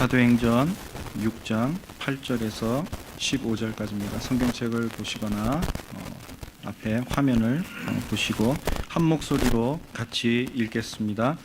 사도행전 6장 8절에서 15절까지입니다. 성경책을 보시거나 앞에 화면을 보시고 한 목소리로 같이 읽겠습니다.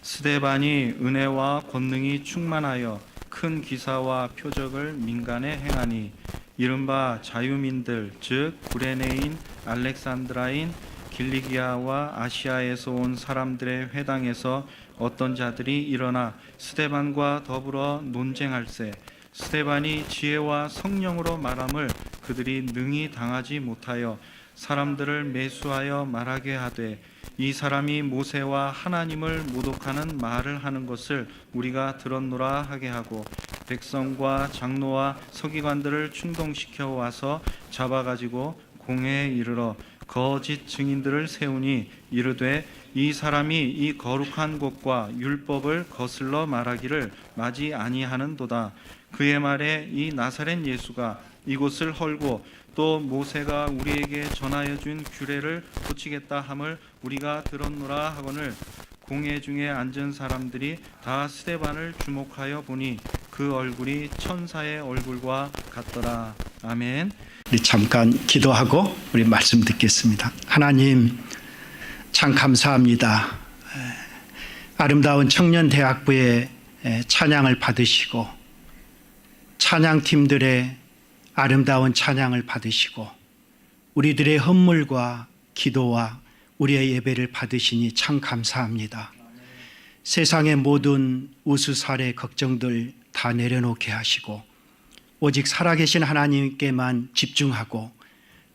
스데반이 은혜와 권능이 충만하여 큰 기사와 표적을 민간에 행하니 이른바 자유민들 즉 구레네인, 알렉산드라인, 길리기아와 아시아에서 온 사람들의 회당에서 어떤 자들이 일어나 스데반과 더불어 논쟁할세 스데반이 지혜와 성령으로 말함을 그들이 능히 당하지 못하여 사람들을 매수하여 말하게 하되 이 사람이 모세와 하나님을 모독하는 말을 하는 것을 우리가 들었노라 하게 하고 백성과 장로와 서기관들을 충동시켜 와서 잡아가지고 공회에 이르러 거짓 증인들을 세우니 이르되 이 사람이 이 거룩한 곳과 율법을 거슬러 말하기를 마지 아니하는도다. 그의 말에 이 나사렛 예수가 이곳을 헐고 또 모세가 우리에게 전하여 준 규례를 고치겠다 함을 우리가 들었노라 하거늘 공회 중에 앉은 사람들이 다 스데반을 주목하여 보니 그 얼굴이 천사의 얼굴과 같더라. 아멘. 우리 잠깐 기도하고 우리 말씀 듣겠습니다. 하나님 참 감사합니다. 아름다운 청년대학부의 찬양을 받으시고 찬양팀들의 아름다운 찬양을 받으시고 우리들의 헌물과 기도와 우리의 예배를 받으시니 참 감사합니다. 세상의 모든 우수사례 걱정들 다 내려놓게 하시고 오직 살아계신 하나님께만 집중하고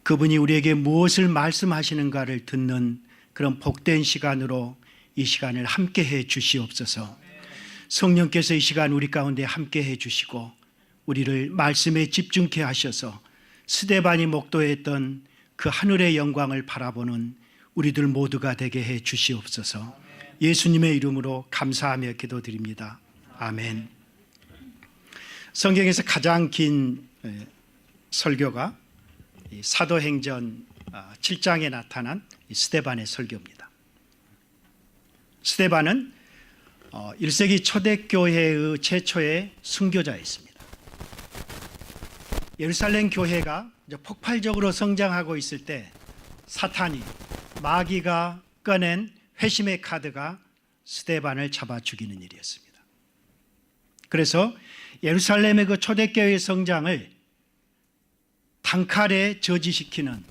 그분이 우리에게 무엇을 말씀하시는가를 듣는 그런 복된 시간으로 이 시간을 함께해 주시옵소서. 성령께서 이 시간 우리 가운데 함께해 주시고 우리를 말씀에 집중케 하셔서 스데반이 목도했던 그 하늘의 영광을 바라보는 우리들 모두가 되게 해 주시옵소서. 예수님의 이름으로 감사하며 기도드립니다. 아멘. 성경에서 가장 긴 설교가 사도행전 7장에 나타난 스데반의 설교입니다. 스데반은 1세기 초대교회의 최초의 순교자였습니다. 예루살렘 교회가 폭발적으로 성장하고 있을 때 사탄이 마귀가 꺼낸 회심의 카드가 스데반을 잡아 죽이는 일이었습니다. 그래서 예루살렘의 그 초대교회의 성장을 단칼에 저지시키는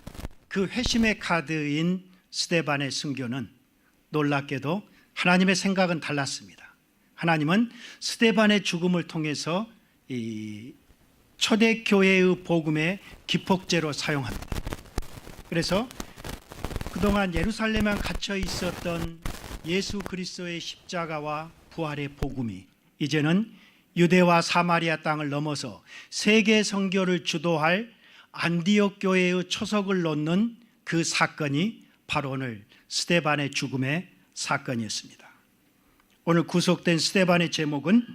그 회심의 카드인 스데반의 순교는 놀랍게도 하나님의 생각은 달랐습니다. 하나님은 스데반의 죽음을 통해서 이 초대교회의 복음의 기폭제로 사용합니다. 그래서 그동안 예루살렘에 갇혀 있었던 예수 그리스도의 십자가와 부활의 복음이 이제는 유대와 사마리아 땅을 넘어서 세계 선교를 주도할 안디옥 교회의 초석을 놓는 그 사건이 바로 오늘 스데반의 죽음의 사건이었습니다. 오늘 구속된 스데반의 제목은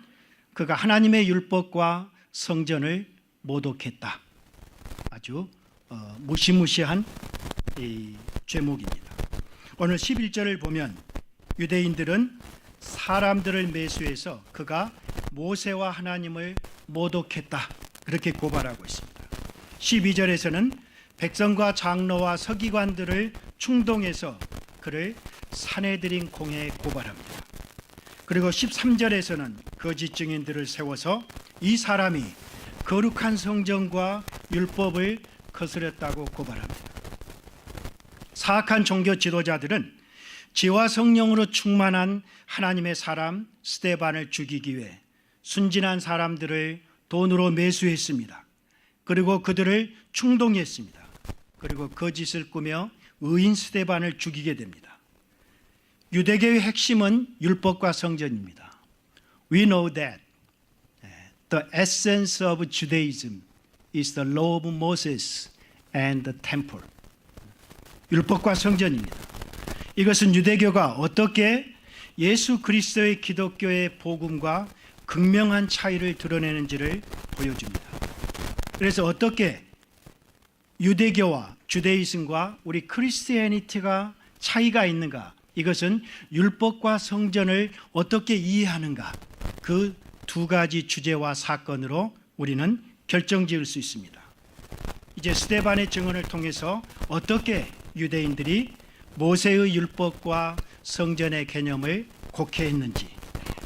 그가 하나님의 율법과 성전을 모독했다. 아주 무시무시한 이 제목입니다. 오늘 11절을 보면 유대인들은 사람들을 매수해서 그가 모세와 하나님을 모독했다 그렇게 고발하고 있습니다. 12절에서는 백성과 장로와 서기관들을 충동해서 그를 사내들인 공회에 고발합니다. 그리고 13절에서는 거짓 증인들을 세워서 이 사람이 거룩한 성전과 율법을 거스렸다고 고발합니다. 사악한 종교 지도자들은 지와 성령으로 충만한 하나님의 사람 스데반을 죽이기 위해 순진한 사람들을 돈으로 매수했습니다. 그리고 그들을 충동했습니다. 그리고 거짓을 꾸며 의인 스데반을 죽이게 됩니다. 유대교의 핵심은 율법과 성전입니다. We know that the essence of Judaism is the law of Moses and the temple. 율법과 성전입니다. 이것은 유대교가 어떻게 예수 그리스도의 기독교의 복음과 극명한 차이를 드러내는지를 보여줍니다. 그래서 어떻게 유대교와 주데이즘과 우리 크리스티애니티가 차이가 있는가? 이것은 율법과 성전을 어떻게 이해하는가? 그 두 가지 주제와 사건으로 우리는 결정지을 수 있습니다. 이제 스데반의 증언을 통해서 어떻게 유대인들이 모세의 율법과 성전의 개념을 곡해했는지,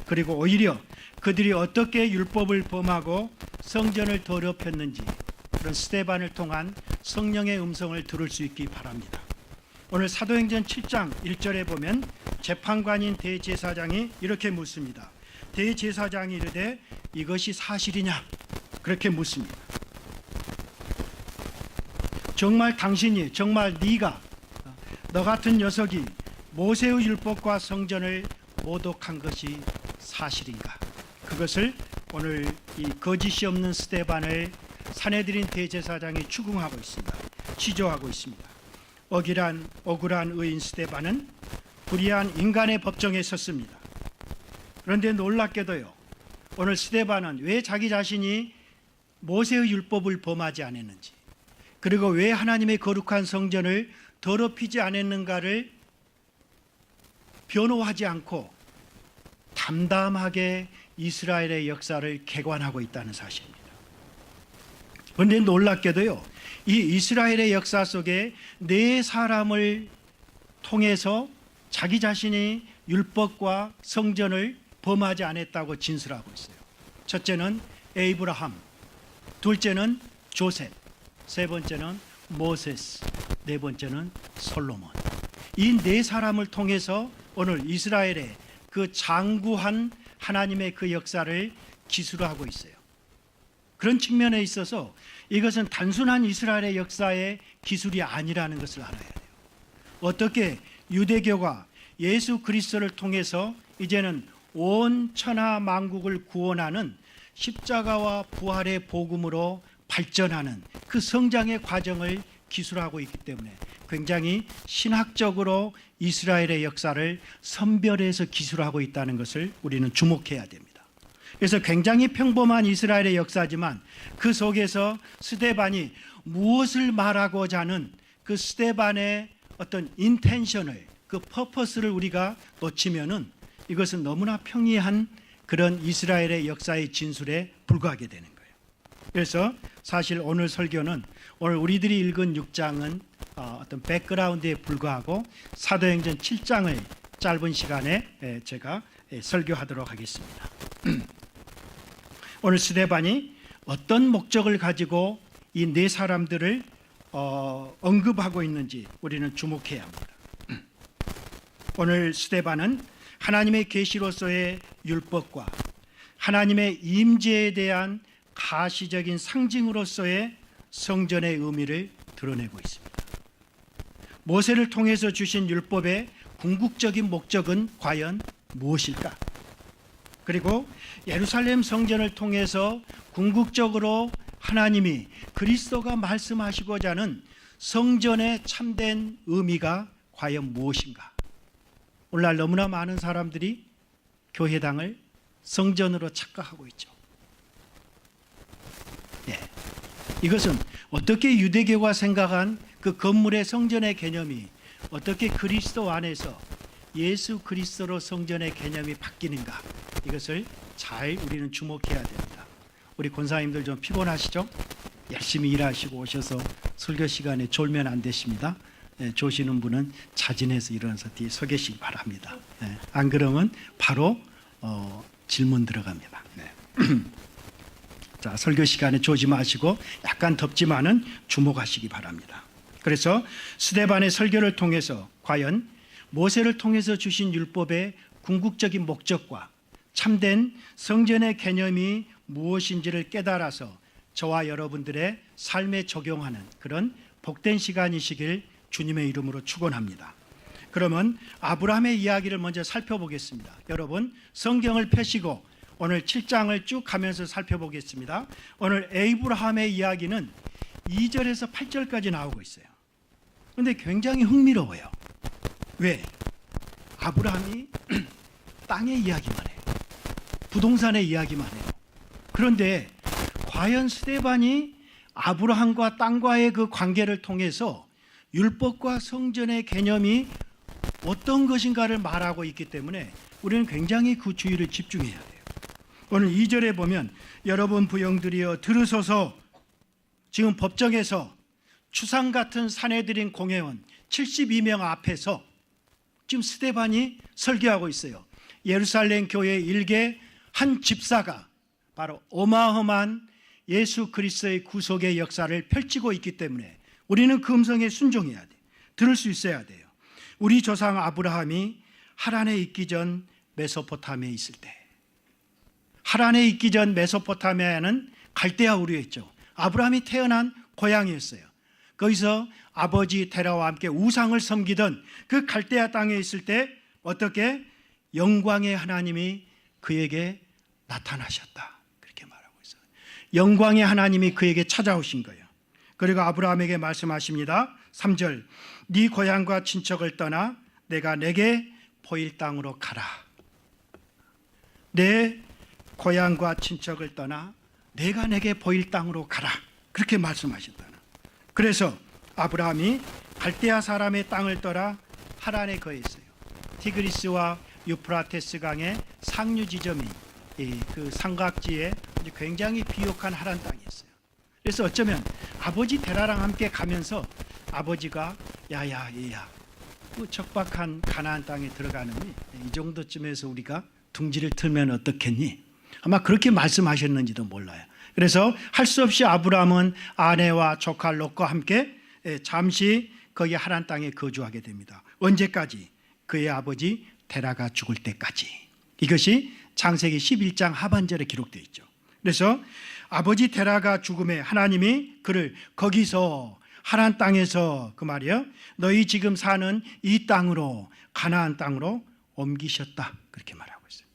그리고 오히려 그들이 어떻게 율법을 범하고 성전을 더럽혔는지, 그런 스데반을 통한 성령의 음성을 들을 수 있기 바랍니다. 오늘 사도행전 7장 1절에 보면 재판관인 대제사장이 이렇게 묻습니다. 대제사장이 이르되 이것이 사실이냐? 그렇게 묻습니다. 정말 당신이, 정말 네가, 너 같은 녀석이 모세의 율법과 성전을 모독한 것이 사실인가? 그것을 오늘 이 거짓이 없는 스데반을 산헤드린 대제사장이 추궁하고 있습니다. 취조하고 있습니다. 억울한 의인 스데반은 불의한 인간의 법정에 섰습니다. 그런데 놀랍게도요, 오늘 스데반은 왜 자기 자신이 모세의 율법을 범하지 않았는지, 그리고 왜 하나님의 거룩한 성전을 더럽히지 않았는가를 변호하지 않고 담담하게 이스라엘의 역사를 개관하고 있다는 사실입니다. 그런데 놀랍게도요, 이 이스라엘의 역사 속에 네 사람을 통해서 자기 자신이 율법과 성전을 범하지 않았다고 진술하고 있어요. 첫째는 에이브라함, 둘째는 조셉, 세 번째는 모세스, 네 번째는 솔로몬. 이 네 사람을 통해서 오늘 이스라엘의 그 장구한 하나님의 그 역사를 기술하고 있어요. 그런 측면에 있어서 이것은 단순한 이스라엘의 역사의 기술이 아니라는 것을 알아야 돼요. 어떻게 유대교가 예수 그리스도를 통해서 이제는 온 천하 만국을 구원하는 십자가와 부활의 복음으로 발전하는 그 성장의 과정을 기술하고 있기 때문에 굉장히 신학적으로 이스라엘의 역사를 선별해서 기술하고 있다는 것을 우리는 주목해야 됩니다. 그래서 굉장히 평범한 이스라엘의 역사지만 그 속에서 스데반이 무엇을 말하고자 하는 그 스데반의 어떤 인텐션을, 그 퍼포스를 우리가 놓치면은 이것은 너무나 평이한 그런 이스라엘의 역사의 진술에 불과하게 되는 거예요. 그래서 사실 오늘 설교는, 오늘 우리들이 읽은 6장은 어떤 백그라운드에 불과하고 사도행전 7장을 짧은 시간에 제가 설교하도록 하겠습니다. 오늘 스데반이 어떤 목적을 가지고 이 네 사람들을 언급하고 있는지 우리는 주목해야 합니다. 오늘 스데반은 하나님의 계시로서의 율법과 하나님의 임재에 대한 가시적인 상징으로서의 성전의 의미를 드러내고 있습니다. 모세를 통해서 주신 율법의 궁극적인 목적은 과연 무엇일까? 그리고 예루살렘 성전을 통해서 궁극적으로 하나님이 그리스도가 말씀하시고자 하는 성전의 참된 의미가 과연 무엇인가? 오늘날 너무나 많은 사람들이 교회당을 성전으로 착각하고 있죠. 이것은 어떻게 유대교가 생각한 그 건물의 성전의 개념이 어떻게 그리스도 안에서 예수 그리스도로 성전의 개념이 바뀌는가, 이것을 잘 우리는 주목해야 됩니다. 우리 권사님들 좀 피곤하시죠? 열심히 일하시고 오셔서 설교 시간에 졸면 안 되십니다. 조시는 분은 자진해서 일어나서 뒤에 서 계시기 바랍니다. 안 그러면 바로 질문 들어갑니다. 자, 설교 시간에 조지 마시고 약간 덥지만은 주목하시기 바랍니다. 그래서 스데반의 설교를 통해서 과연 모세를 통해서 주신 율법의 궁극적인 목적과 참된 성전의 개념이 무엇인지를 깨달아서 저와 여러분들의 삶에 적용하는 그런 복된 시간이시길 주님의 이름으로 축원합니다. 그러면 아브라함의 이야기를 먼저 살펴보겠습니다. 여러분 성경을 펴시고 오늘 7장을 쭉 가면서 살펴보겠습니다. 오늘 에이브라함의 이야기는 2절에서 8절까지 나오고 있어요. 그런데 굉장히 흥미로워요. 왜? 아브라함이 땅의 이야기만 해요. 부동산의 이야기만 해요. 그런데 과연 스데반이 아브라함과 땅과의 그 관계를 통해서 율법과 성전의 개념이 어떤 것인가를 말하고 있기 때문에 우리는 굉장히 그 주의를 집중해야 돼요. 오늘 2절에 보면 여러분 부형들이여 들으소서. 지금 법정에서 추상 같은 사내들인 공회원 72명 앞에서 지금 스데반이 설교하고 있어요. 예루살렘 교회 일개 한 집사가 바로 어마어마한 예수 그리스도의 구속의 역사를 펼치고 있기 때문에 우리는 그 음성에 순종해야 돼. 들을 수 있어야 돼요. 우리 조상 아브라함이 하란에 있기 전 메소포타미아에 있을 때, 하란에 있기 전 메소포타미아는 갈대아 우르였죠. 아브라함이 태어난 고향이었어요. 거기서 아버지 테라와 함께 우상을 섬기던 그 갈대아 땅에 있을 때 어떻게 영광의 하나님이 그에게 나타나셨다, 그렇게 말하고 있어요. 영광의 하나님이 그에게 찾아오신 거예요. 그리고 아브라함에게 말씀하십니다. 3절, 네 고향과 친척을 떠나 내가 내게 보일 땅으로 가라. 내 고향과 친척을 떠나 내가 내게 보일 땅으로 가라, 그렇게 말씀하셨다는. 그래서 아브라함이 갈대아 사람의 땅을 떠나 하란에 거했어요. 티그리스와 유프라테스 강의 상류 지점이 그 삼각지에 굉장히 비옥한 하란 땅이었어요. 그래서 어쩌면 아버지 데라랑 함께 가면서 아버지가 야야 얘야, 그 척박한 가나안 땅에 들어가느니 이 정도쯤에서 우리가 둥지를 틀면 어떻겠니? 아마 그렇게 말씀하셨는지도 몰라요. 그래서 할 수 없이 아브라함은 아내와 조카 롯과 함께 잠시 거기 하란 땅에 거주하게 됩니다. 언제까지? 그의 아버지 데라가 죽을 때까지. 이것이 창세기 11장 하반절에 기록되어 있죠. 그래서 아버지 데라가 죽음에 하나님이 그를 거기서 하란 땅에서, 그 말이에요, 너희 지금 사는 이 땅으로, 가나안 땅으로 옮기셨다, 그렇게 말하고 있어요.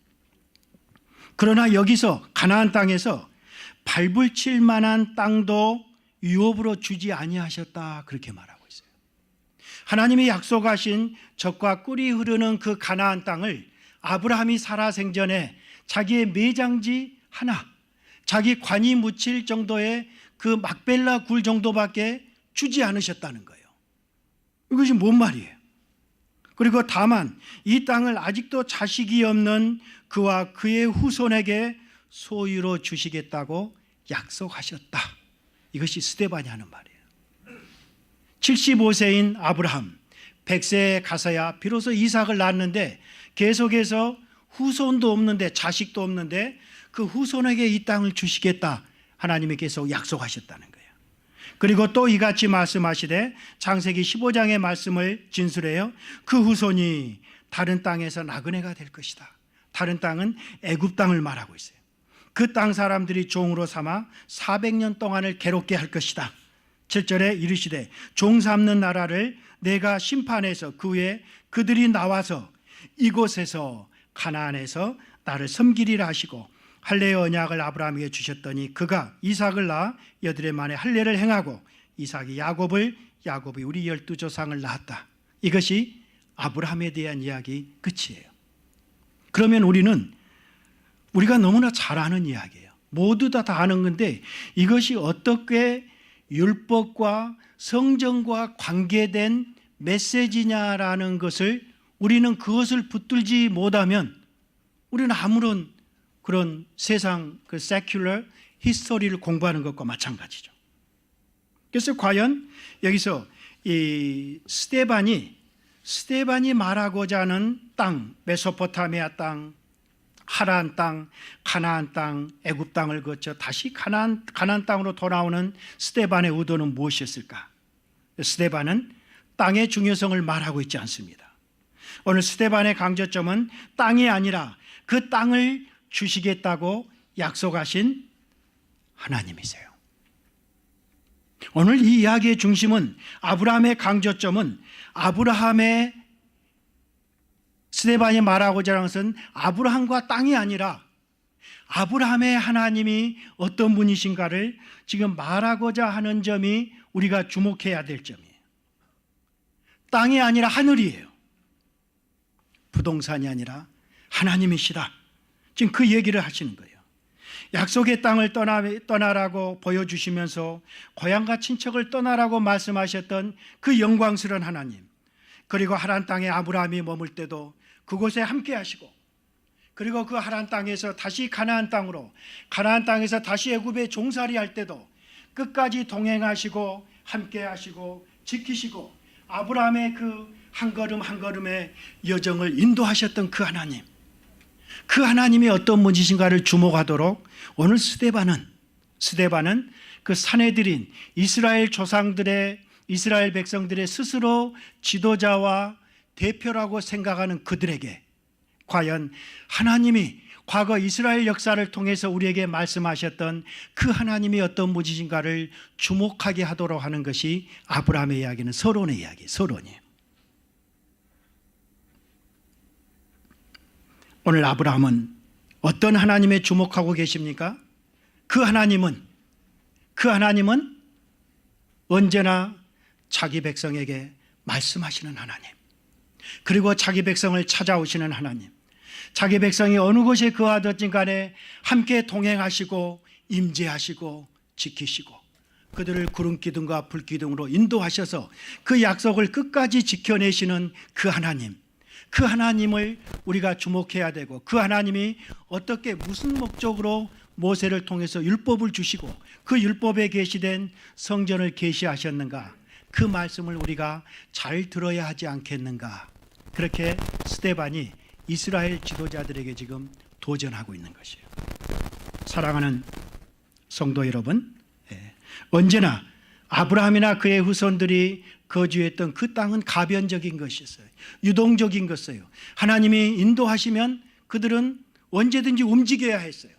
그러나 여기서 가나안 땅에서 밟을 칠 만한 땅도 유업으로 주지 아니하셨다, 그렇게 말하고 있어요. 하나님이 약속하신 젖과 꿀이 흐르는 그 가나안 땅을 아브라함이 살아생전에 자기의 매장지 하나, 자기 관이 묻힐 정도의 그 막벨라 굴 정도밖에 주지 않으셨다는 거예요. 이것이 뭔 말이에요? 그리고 다만 이 땅을 아직도 자식이 없는 그와 그의 후손에게 소유로 주시겠다고 약속하셨다. 이것이 스데반이 하는 말이에요. 75세인 아브라함, 100세에 가서야 비로소 이삭을 낳았는데 계속해서 후손도 없는데, 자식도 없는데 그 후손에게 이 땅을 주시겠다, 하나님이 계속 약속하셨다는 거예요. 그리고 또 이같이 말씀하시되 창세기 15장의 말씀을 진술해요. 그 후손이 다른 땅에서 나그네가 될 것이다. 다른 땅은 애굽 땅을 말하고 있어요. 그 땅 사람들이 종으로 삼아 400년 동안을 괴롭게 할 것이다. 7절에 이르시되 종 삼는 나라를 내가 심판해서 그 후에 그들이 나와서 이곳에서 가나안에서 나를 섬기리라 하시고 할례의 언약을 아브라함에게 주셨더니 그가 이삭을 낳아 여드레 만에 할례를 행하고 이삭이 야곱이 우리 12조상을 낳았다. 이것이 아브라함에 대한 이야기 끝이에요. 그러면 우리가 너무나 잘 아는 이야기예요. 모두 다 아는 건데 이것이 어떻게 율법과 성경과 관계된 메시지냐라는 것을 우리는 그것을 붙들지 못하면 우리는 아무런 그런 세상 그 secular history를 공부하는 것과 마찬가지죠. 그래서 과연 여기서 이 스데반이 말하고자 하는 땅, 메소포타미아 땅, 하란 땅, 가나안 땅, 애굽 땅을 거쳐 다시 가나안 땅으로 돌아오는 스데반의 의도는 무엇이었을까? 스데반은 땅의 중요성을 말하고 있지 않습니다. 오늘 스데반의 강조점은 땅이 아니라 그 땅을 주시겠다고 약속하신 하나님이세요. 오늘 이 이야기의 중심은, 아브라함의 강조점은 스데반이 말하고자 하는 것은 아브라함과 땅이 아니라 아브라함의 하나님이 어떤 분이신가를 지금 말하고자 하는 점이 우리가 주목해야 될 점이에요. 땅이 아니라 하늘이에요. 부동산이 아니라 하나님이시다. 지금 그 얘기를 하시는 거예요. 약속의 땅을 떠나라고 보여주시면서 고향과 친척을 떠나라고 말씀하셨던 그 영광스러운 하나님, 그리고 하란 땅에 아브라함이 머물 때도 그곳에 함께 하시고 그리고 그 하란 땅에서 다시 가나안 땅으로, 가나안 땅에서 다시 애굽에 종살이 할 때도 끝까지 동행하시고 함께 하시고 지키시고 아브라함의 그 한 걸음 한 걸음의 여정을 인도하셨던 그 하나님, 그 하나님이 어떤 분이신가를 주목하도록 오늘 스데반은 그 사내들인 이스라엘 조상들의, 이스라엘 백성들의 스스로 지도자와 대표라고 생각하는 그들에게 과연 하나님이 과거 이스라엘 역사를 통해서 우리에게 말씀하셨던 그 하나님이 어떤 분이신가를 주목하게 하도록 하는 것이 아브라함의 이야기는 서론의 이야기, 서론이에요. 오늘 아브라함은 어떤 하나님에 주목하고 계십니까? 그 하나님은 언제나 자기 백성에게 말씀하시는 하나님, 그리고 자기 백성을 찾아오시는 하나님, 자기 백성이 어느 곳에 거하든지 간에 함께 동행하시고 임재하시고 지키시고 그들을 구름 기둥과 불 기둥으로 인도하셔서 그 약속을 끝까지 지켜내시는 그 하나님, 그 하나님을 우리가 주목해야 되고, 그 하나님이 어떻게 무슨 목적으로 모세를 통해서 율법을 주시고 그 율법에 계시된 성전을 계시하셨는가, 그 말씀을 우리가 잘 들어야 하지 않겠는가. 그렇게 스데반이 이스라엘 지도자들에게 지금 도전하고 있는 것이에요. 사랑하는 성도 여러분, 언제나 아브라함이나 그의 후손들이 거주했던 그 땅은 가변적인 것이었어요. 유동적인 것이었어요. 하나님이 인도하시면 그들은 언제든지 움직여야 했어요.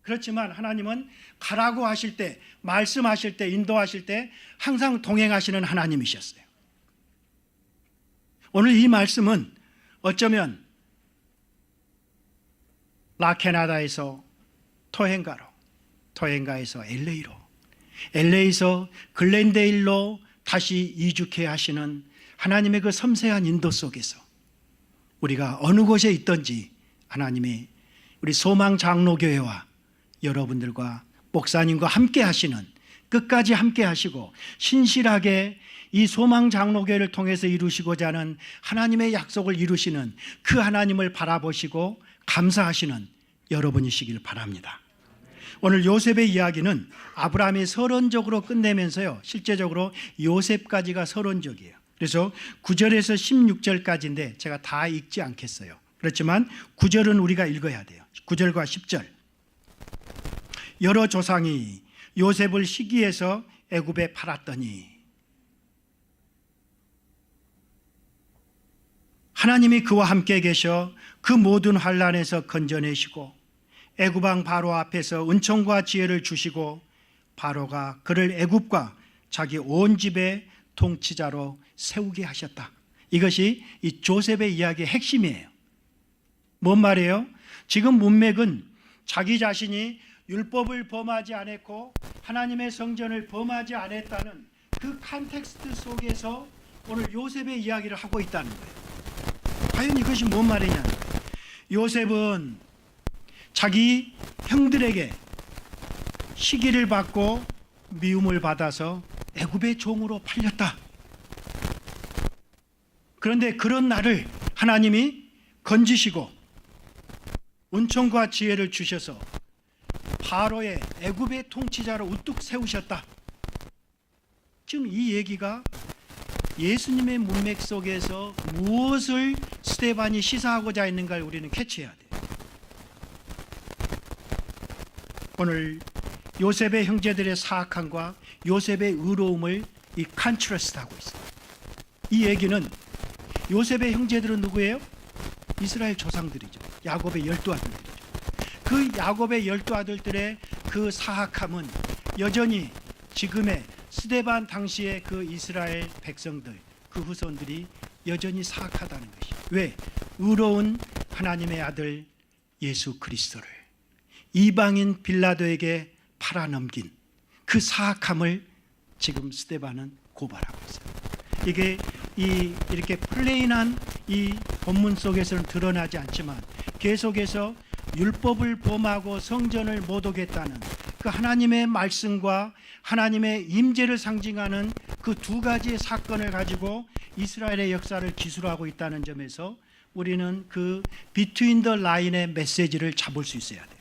그렇지만 하나님은 가라고 하실 때, 말씀하실 때, 인도하실 때 항상 동행하시는 하나님이셨어요. 오늘 이 말씀은 어쩌면 라케나다에서 토헨가로, 토헨가에서 LA로, LA에서 글렌데일로 다시 이주케 하시는 하나님의 그 섬세한 인도 속에서 우리가 어느 곳에 있든지 하나님이 우리 소망장로교회와 여러분들과 목사님과 함께 하시는, 끝까지 함께 하시고 신실하게 이 소망장로교회를 통해서 이루시고자 하는 하나님의 약속을 이루시는 그 하나님을 바라보시고 감사하시는 여러분이시길 바랍니다. 오늘 요셉의 이야기는 아브라함이 서론적으로 끝내면서요, 실제적으로 요셉까지가 서론적이에요. 그래서 9절에서 16절까지인데 제가 다 읽지 않겠어요. 그렇지만 9절은 우리가 읽어야 돼요. 9절과 10절. 여러 조상이 요셉을 시기해서 애굽에 팔았더니 하나님이 그와 함께 계셔 그 모든 환난에서 건져내시고 애굽 왕 바로 앞에서 은총과 지혜를 주시고 바로가 그를 애굽과 자기 온 집의 통치자로 세우게 하셨다. 이것이 이 조셉의 이야기의 핵심이에요. 뭔 말이에요? 지금 문맥은 자기 자신이 율법을 범하지 않았고 하나님의 성전을 범하지 않았다는 그 컨텍스트 속에서 오늘 요셉의 이야기를 하고 있다는 거예요. 과연 이것이 뭔 말이냐? 요셉은 자기 형들에게 시기를 받고 미움을 받아서 애굽의 종으로 팔렸다. 그런데 그런 나를 하나님이 건지시고 은총과 지혜를 주셔서 바로의 애굽의 통치자로 우뚝 세우셨다. 지금 이 얘기가 예수님의 문맥 속에서 무엇을 스데반이 시사하고자 했는가를 우리는 캐치해야 돼요. 오늘 요셉의 형제들의 사악함과 요셉의 의로움을 이 컨트라스트하고 있어요. 이 얘기는 요셉의 형제들은 누구예요? 이스라엘 조상들이죠. 야곱의 12아들들이죠. 그 야곱의 12아들들의 그 사악함은 여전히 지금의 스데반 당시의 그 이스라엘 백성들, 그 후손들이 여전히 사악하다는 것이에요. 왜? 의로운 하나님의 아들 예수 그리스도를 이방인 빌라도에게 팔아넘긴 그 사악함을 지금 스데반은 고발하고 있어요. 이게 이렇게 플레인한 이 본문 속에서는 드러나지 않지만 계속해서 율법을 범하고 성전을 못 오겠다는 그 하나님의 말씀과 하나님의 임재를 상징하는 그 두 가지의 사건을 가지고 이스라엘의 역사를 기술하고 있다는 점에서 우리는 그 비트윈 더 라인의 메시지를 잡을 수 있어야 돼요.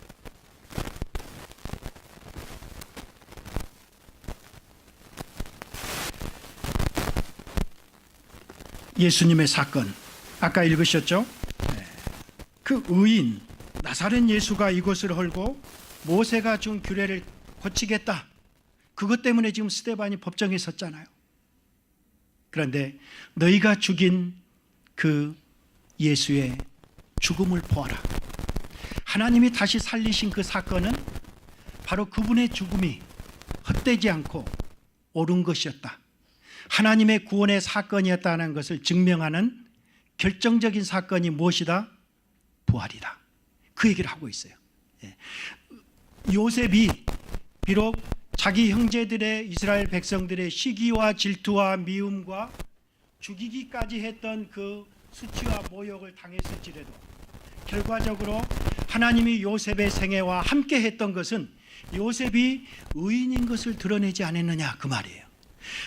예수님의 사건 아까 읽으셨죠? 그 의인 나사렛 예수가 이곳을 헐고 모세가 준 규례를 고치겠다. 그것 때문에 지금 스데반이 법정에 섰잖아요. 그런데 너희가 죽인 그 예수의 죽음을 보아라. 하나님이 다시 살리신 그 사건은 바로 그분의 죽음이 헛되지 않고 옳은 것이었다. 하나님의 구원의 사건이었다는 것을 증명하는 결정적인 사건이 무엇이다? 부활이다. 그 얘기를 하고 있어요. 요셉이 비록 자기 형제들의 이스라엘 백성들의 시기와 질투와 미움과 죽이기까지 했던 그 수치와 모욕을 당했을지라도 결과적으로 하나님이 요셉의 생애와 함께 했던 것은 요셉이 의인인 것을 드러내지 않았느냐 그 말이에요.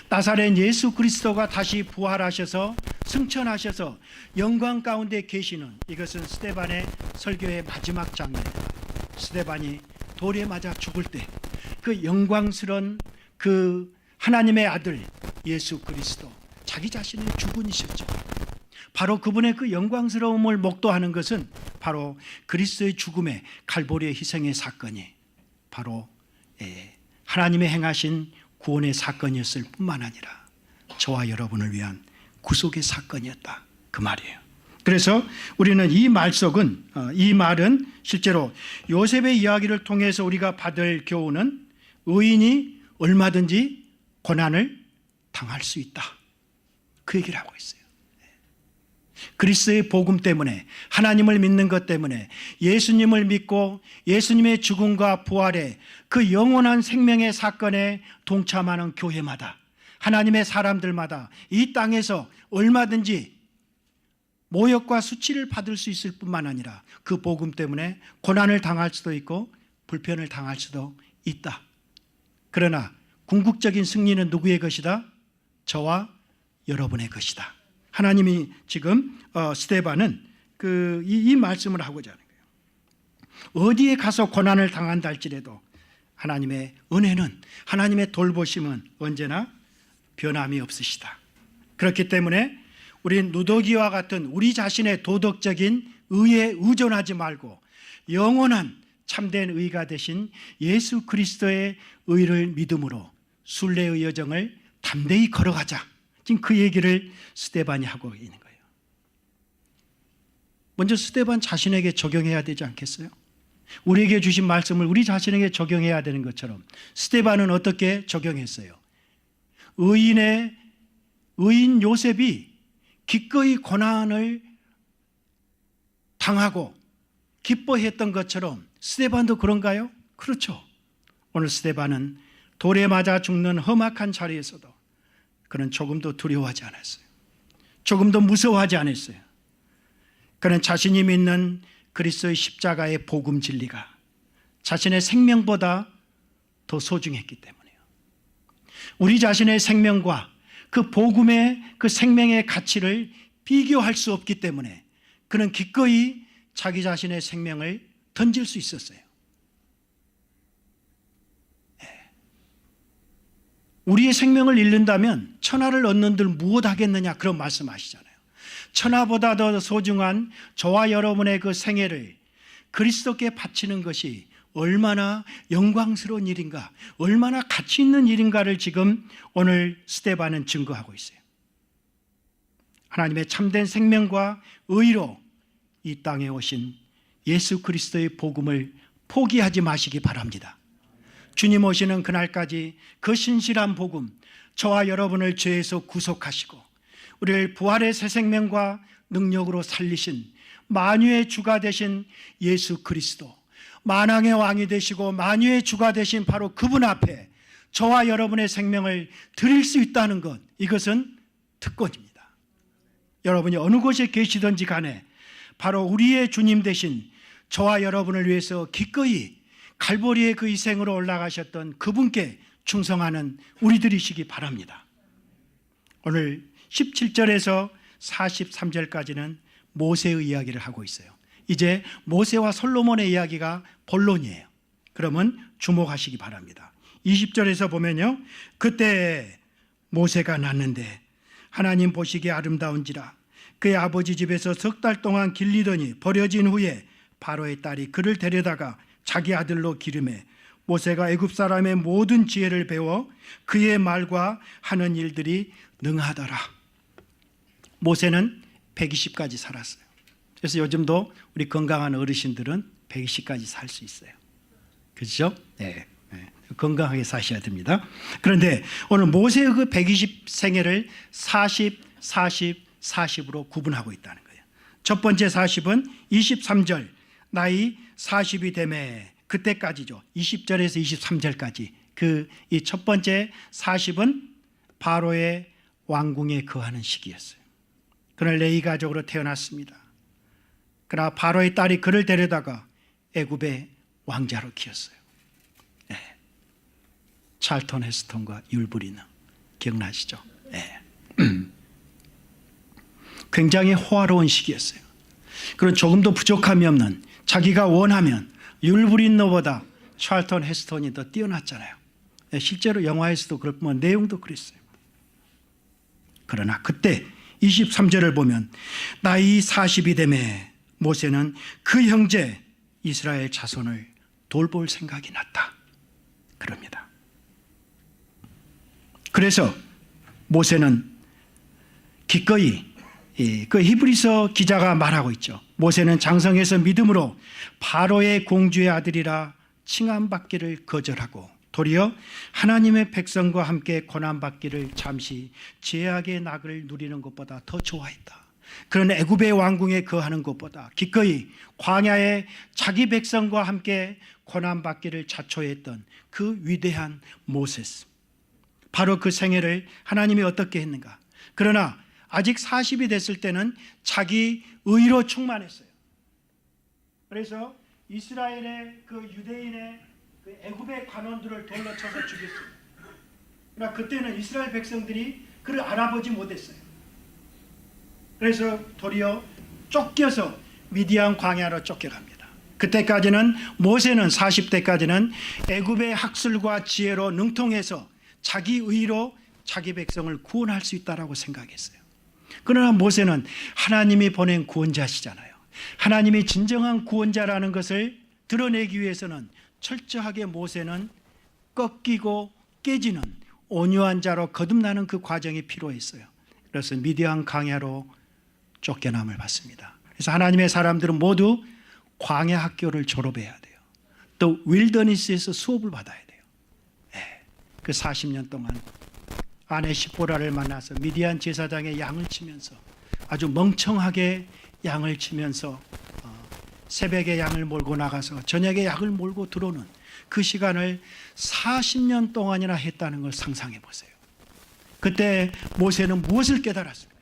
나사렛 예수 그리스도가 다시 부활하셔서 승천하셔서 영광 가운데 계시는 이것은 스데반의 설교의 마지막 장면입니다. 스데반이 돌에 맞아 죽을 때 그 영광스러운 그 하나님의 아들 예수 그리스도 자기 자신의 주군이셨죠. 바로 그분의 그 영광스러움을 목도하는 것은 바로 그리스도의 죽음의 갈보리의 희생의 사건이 바로 하나님의 행하신 구원의 사건이었을 뿐만 아니라 저와 여러분을 위한 구속의 사건이었다 그 말이에요. 그래서 우리는 이 말 속은 이 말은 실제로 요셉의 이야기를 통해서 우리가 받을 교훈은 의인이 얼마든지 고난을 당할 수 있다 그 얘기를 하고 있어요. 그리스도의 복음 때문에 하나님을 믿는 것 때문에 예수님을 믿고 예수님의 죽음과 부활의 그 영원한 생명의 사건에 동참하는 교회마다 하나님의 사람들마다 이 땅에서 얼마든지 모욕과 수치를 받을 수 있을 뿐만 아니라 그 복음 때문에 고난을 당할 수도 있고 불편을 당할 수도 있다. 그러나 궁극적인 승리는 누구의 것이다? 저와 여러분의 것이다. 하나님이 지금 스데반은 이 말씀을 하고자 하는 거예요. 어디에 가서 고난을 당한다 할지라도 하나님의 은혜는 하나님의 돌보심은 언제나 변함이 없으시다. 그렇기 때문에 우리는 누더기와 같은 우리 자신의 도덕적인 의에 의존하지 말고 영원한 참된 의가 되신 예수 그리스도의 의를 믿음으로 순례의 여정을 담대히 걸어가자. 지금 그 얘기를 스데반이 하고 있는 거예요. 먼저 스데반 자신에게 적용해야 되지 않겠어요? 우리에게 주신 말씀을 우리 자신에게 적용해야 되는 것처럼 스데반은 어떻게 적용했어요? 의인 요셉이 기꺼이 고난을 당하고 기뻐했던 것처럼 스데반도 그런가요? 그렇죠. 오늘 스데반은 돌에 맞아 죽는 험악한 자리에서도 그는 조금도 두려워하지 않았어요. 조금도 무서워하지 않았어요. 그는 자신이 믿는 그리스도의 십자가의 복음 진리가 자신의 생명보다 더 소중했기 때문이에요. 우리 자신의 생명과 그 복음의 그 생명의 가치를 비교할 수 없기 때문에 그는 기꺼이 자기 자신의 생명을 던질 수 있었어요. 우리의 생명을 잃는다면 천하를 얻는들 무엇하겠느냐 그런 말씀하시잖아요. 천하보다 더 소중한 저와 여러분의 그 생애를 그리스도께 바치는 것이 얼마나 영광스러운 일인가, 얼마나 가치 있는 일인가를 지금 오늘 스데반은 증거하고 있어요. 하나님의 참된 생명과 의로 이 땅에 오신 예수 그리스도의 복음을 포기하지 마시기 바랍니다. 주님 오시는 그날까지 그 신실한 복음, 저와 여러분을 죄에서 구속하시고 우리를 부활의 새 생명과 능력으로 살리신 만유의 주가 되신 예수 그리스도, 만왕의 왕이 되시고 만유의 주가 되신 바로 그분 앞에 저와 여러분의 생명을 드릴 수 있다는 것, 이것은 특권입니다. 여러분이 어느 곳에 계시든지 간에 바로 우리의 주님 되신 저와 여러분을 위해서 기꺼이 갈보리의 그 희생으로 올라가셨던 그분께 충성하는 우리들이시기 바랍니다. 오늘 17절에서 43절까지는 모세의 이야기를 하고 있어요. 이제 모세와 솔로몬의 이야기가 본론이에요. 그러면 주목하시기 바랍니다. 20절에서 보면요, 그때 모세가 낳는데 하나님 보시기에 아름다운지라 그의 아버지 집에서 석 달 동안 길리더니 버려진 후에 바로의 딸이 그를 데려다가 자기 아들로 기르매 모세가 애굽 사람의 모든 지혜를 배워 그의 말과 하는 일들이 능하더라. 모세는 120까지 살았어요. 그래서 요즘도 우리 건강한 어르신들은 120까지 살 수 있어요. 그렇죠? 네. 건강하게 사셔야 됩니다. 그런데 오늘 모세의 그 120 생애를 40, 40, 40으로 구분하고 있다는 거예요. 첫 번째 40은 23절 나이 40이 되매 그때까지죠. 20절에서 23절까지 이 첫 번째 40은 바로의 왕궁에 거하는 시기였어요. 그는 레위 가족으로 태어났습니다. 그러나 바로의 딸이 그를 데려다가 애굽의 왕자로 키웠어요. 네. 찰턴 헤스턴과 율브리너 기억나시죠? 네. 굉장히 호화로운 시기였어요. 그런 조금도 부족함이 없는, 자기가 원하면 율브리너보다 찰턴 헤스턴이 더 뛰어났잖아요. 네. 실제로 영화에서도 그렇고 내용도 그랬어요. 그러나 그때 23절을 보면 나이 40이 되매 모세는 그 형제 이스라엘 자손을 돌볼 생각이 났다. 그럽니다. 그래서 모세는 기꺼이 그 히브리서 기자가 말하고 있죠. 모세는 장성해서 믿음으로 바로의 공주의 아들이라 칭함받기를 거절하고 도리어 하나님의 백성과 함께 고난받기를 잠시 죄악의 낙을 누리는 것보다 더 좋아했다. 그런 애굽의 왕궁에 거하는 것보다 기꺼이 광야에 자기 백성과 함께 고난받기를 자초했던 그 위대한 모세스. 바로 그 생애를 하나님이 어떻게 했는가. 그러나 아직 40이 됐을 때는 자기 의로 충만했어요. 그래서 이스라엘의 그 유대인의 그 애굽의 관원들을 돌로 쳐서 죽였어요. 그러나 그때는 이스라엘 백성들이 그를 알아보지 못했어요. 그래서 도리어 쫓겨서 미디안 광야로 쫓겨갑니다. 그때까지는 모세는 40대까지는 애굽의 학술과 지혜로 능통해서 자기 의로 자기 백성을 구원할 수 있다라고 생각했어요. 그러나 모세는 하나님이 보낸 구원자시잖아요. 하나님이 진정한 구원자라는 것을 드러내기 위해서는 철저하게 모세는 꺾이고 깨지는 온유한 자로 거듭나는 그 과정이 필요했어요. 그래서 미디안 광야로 쫓겨남을 받습니다. 그래서 하나님의 사람들은 모두 광야 학교를 졸업해야 돼요. 또 윌더니스에서 수업을 받아야 돼요. 네. 그 40년 동안 아내 시보라를 만나서 미디안 제사장의 양을 치면서 아주 멍청하게 양을 치면서 새벽에 양을 몰고 나가서 저녁에 양을 몰고 들어오는 그 시간을 40년 동안이나 했다는 걸 상상해 보세요. 그때 모세는 무엇을 깨달았습니까?